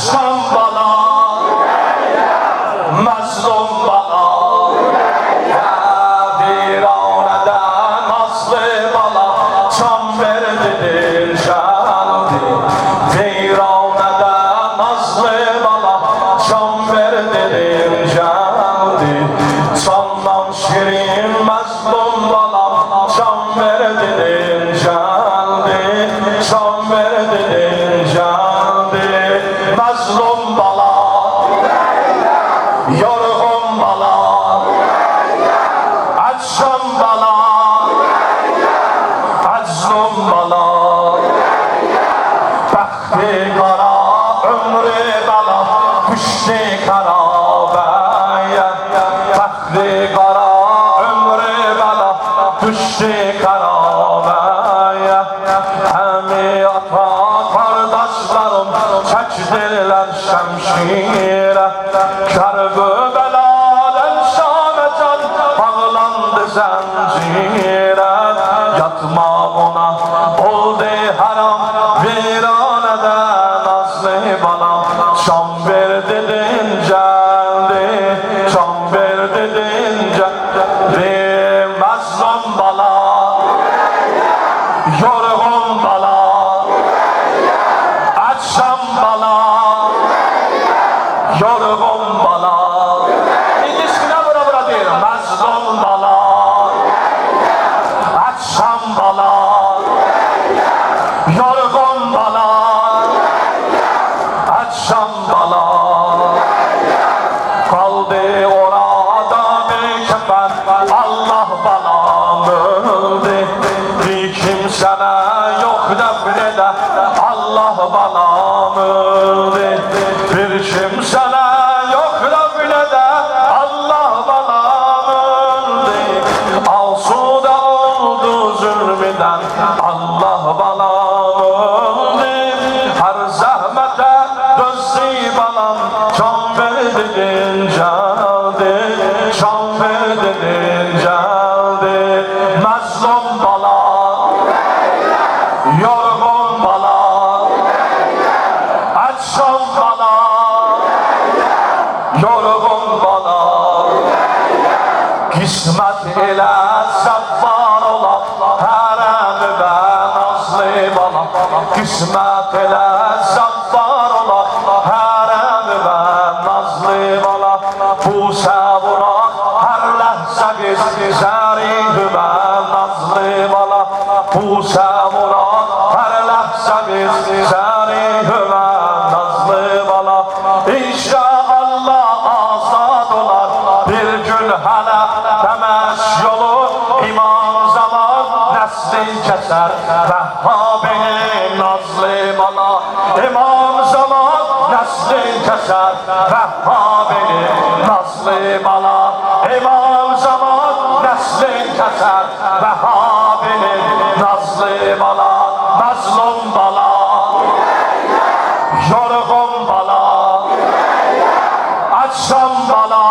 açsam bana, mazlum bana, bir anadan nazlı bana, can verdin candı. Bir anadan nazlı bana, can verdin candı. Candan şirin mazlum bana, can verdin candı. Can verdin candı. Mazlum bana, yorgun bana, açsam bana, açlım bana, bahtı kara, ömrü bana, kuştu kara baya. Bahtı kara, ömrü bana, kuştu kara baya. Hemi ata kardeşlerim çektiler şemşire. Kerbeladen Şam'dan bağlandı zincire. Yatma ona oldu haram, viraneden nazlı bana. Can verdin geldi, can verdin geldi. Mazlum bana, yorgun bana, açsam bana, yorgun bana. İkisine bura değil. Mazlum bana, açsam bana, yorgun bana, açsam bana. Kaldı orada bir kefen, Allah bana öldü. Bir kimsene yok nefrede, Allah bana öldü. Bir kimsene yok nefrede, Allah bana öldü. Asuda oldu zulmüden, Allah bana öldü. Her zahmete dözdü bana, can verdin geldi, can verdin geldi. Mazlum bana, yorgun bana, açsam bana, yorgun bana. Kısmet ile sabbar ola, harem ve nazlı bana. Kısmet ile sabbar ola, harem ve nazlı bana. Bu saburak her lahza güzerih ve nazlı bana. Bu saburak her lahza güzerih ve nazlı bana. İnşallah azad olar bir gün hala temez yolu. İmam zaman neslin keser Vehhabinin nazlı bana. İmam zaman neslin keser Vehhabinin nazlı bana. İmam zaman neslin keser Vehhabinin nazlı bana. Mazlum bana, yorgun bana, açsam bana,